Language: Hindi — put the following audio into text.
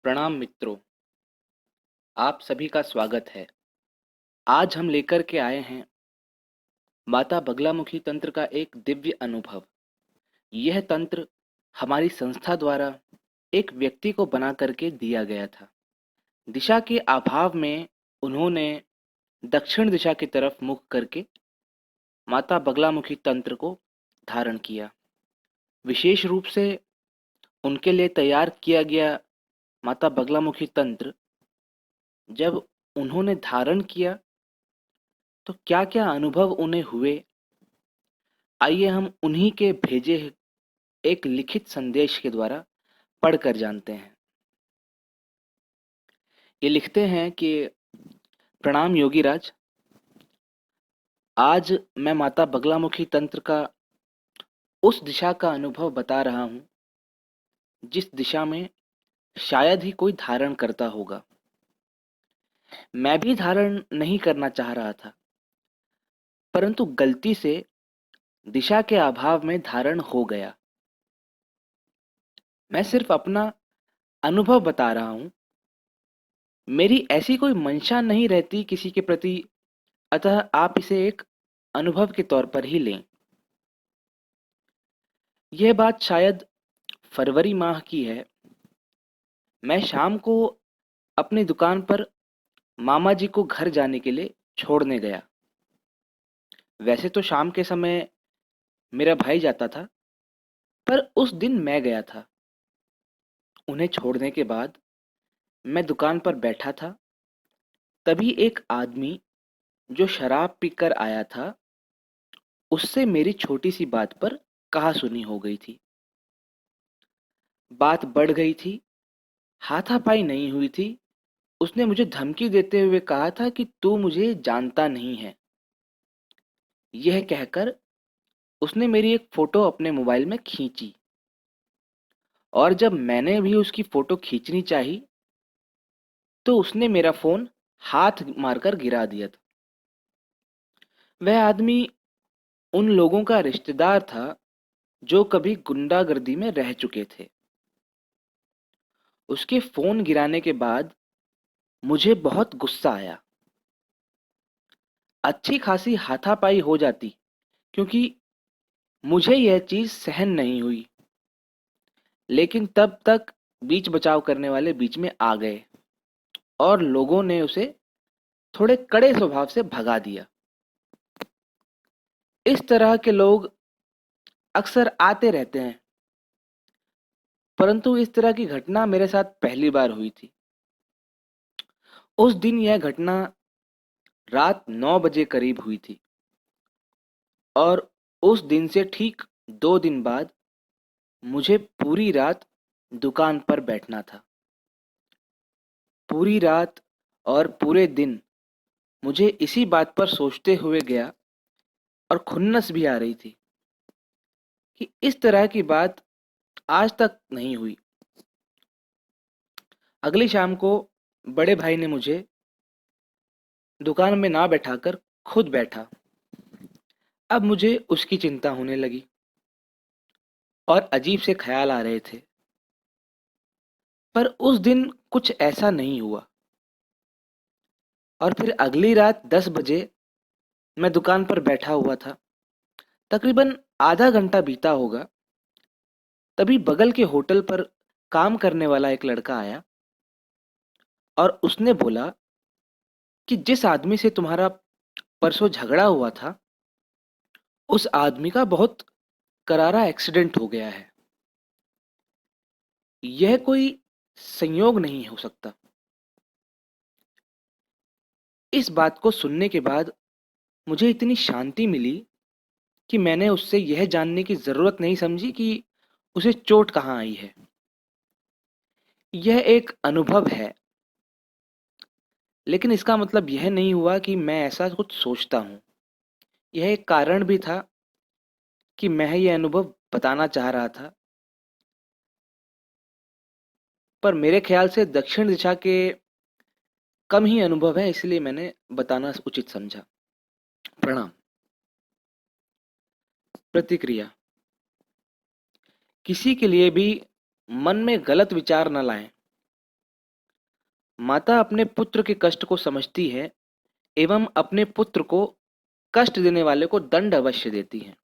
प्रणाम मित्रों, आप सभी का स्वागत है। आज हम लेकर के आए हैं माता बगलामुखी तंत्र का एक दिव्य अनुभव। यह तंत्र हमारी संस्था द्वारा एक व्यक्ति को बना करके दिया गया था। दिशा के अभाव में उन्होंने दक्षिण दिशा की तरफ मुख करके माता बगलामुखी तंत्र को धारण किया। विशेष रूप से उनके लिए तैयार किया गया माता बगलामुखी तंत्र जब उन्होंने धारण किया तो क्या-क्या अनुभव उन्हें हुए, आइए हम उन्हीं के भेजे एक लिखित संदेश के द्वारा पढ़कर जानते हैं। ये लिखते हैं कि प्रणाम योगीराज, आज मैं माता बगलामुखी तंत्र का उस दिशा का अनुभव बता रहा हूँ, जिस दिशा में शायद ही कोई धारण करता होगा। मैं भी धारण नहीं करना चाह रहा था, परंतु गलती से दिशा के अभाव में धारण हो गया। मैं सिर्फ अपना अनुभव बता रहा हूँ। मेरी ऐसी कोई मंशा नहीं रहती किसी के प्रति, अतः आप इसे एक अनुभव के तौर पर ही लें। यह बात शायद फरवरी माह की है। मैं शाम को अपनी दुकान पर मामा जी को घर जाने के लिए छोड़ने गया। वैसे तो शाम के समय मेरा भाई जाता था, पर उस दिन मैं गया था। उन्हें छोड़ने के बाद मैं दुकान पर बैठा था, तभी एक आदमी जो शराब पीकर आया था, उससे मेरी छोटी सी बात पर कहा-सुनी हो गई थी। बात बढ़ गई थी, हाथापाई नहीं हुई थी। उसने मुझे धमकी देते हुए कहा था कि तू मुझे जानता नहीं है। यह कहकर उसने मेरी एक फोटो अपने मोबाइल में खींची, और जब मैंने भी उसकी फोटो खींचनी चाही, तो उसने मेरा फोन हाथ मारकर गिरा दिया था। वह आदमी उन लोगों का रिश्तेदार था जो कभी गुंडागर्दी में रह चुके थे। उसके फोन गिराने के बाद मुझे बहुत गुस्सा आया। अच्छी खासी हाथापाई हो जाती, क्योंकि मुझे यह चीज सहन नहीं हुई। लेकिन तब तक बीच बचाव करने वाले बीच में आ गए और लोगों ने उसे थोड़े कड़े स्वभाव से भगा दिया। इस तरह के लोग अक्सर आते रहते हैं, परंतु इस तरह की घटना मेरे साथ पहली बार हुई थी। उस दिन यह घटना रात 9 बजे करीब हुई थी, और उस दिन से ठीक 2 दिन बाद मुझे पूरी रात दुकान पर बैठना था। पूरी रात और पूरे दिन मुझे इसी बात पर सोचते हुए गया, और खुन्नस भी आ रही थी कि इस तरह की बात आज तक नहीं हुई। अगली शाम को बड़े भाई ने मुझे दुकान में ना बैठाकर खुद बैठा। अब मुझे उसकी चिंता होने लगी और अजीब से ख्याल आ रहे थे, पर उस दिन कुछ ऐसा नहीं हुआ। और फिर अगली रात 10 बजे मैं दुकान पर बैठा हुआ था। तकरीबन आधा घंटा बीता होगा, तभी बगल के होटल पर काम करने वाला एक लड़का आया और उसने बोला कि जिस आदमी से तुम्हारा परसों झगड़ा हुआ था, उस आदमी का बहुत करारा एक्सीडेंट हो गया है। यह कोई संयोग नहीं हो सकता। इस बात को सुनने के बाद मुझे इतनी शांति मिली कि मैंने उससे यह जानने की ज़रूरत नहीं समझी कि उसे चोट कहाँ आई है। यह एक अनुभव है, लेकिन इसका मतलब यह नहीं हुआ कि मैं ऐसा कुछ सोचता हूँ। यह एक कारण भी था कि मैं यह अनुभव बताना चाह रहा था, पर मेरे ख्याल से दक्षिण दिशा के कम ही अनुभव है, इसलिए मैंने बताना उचित समझा। प्रणाम। प्रतिक्रिया: किसी के लिए भी मन में गलत विचार न लाएं। माता अपने पुत्र के कष्ट को समझती है एवं अपने पुत्र को कष्ट देने वाले को दंड अवश्य देती है।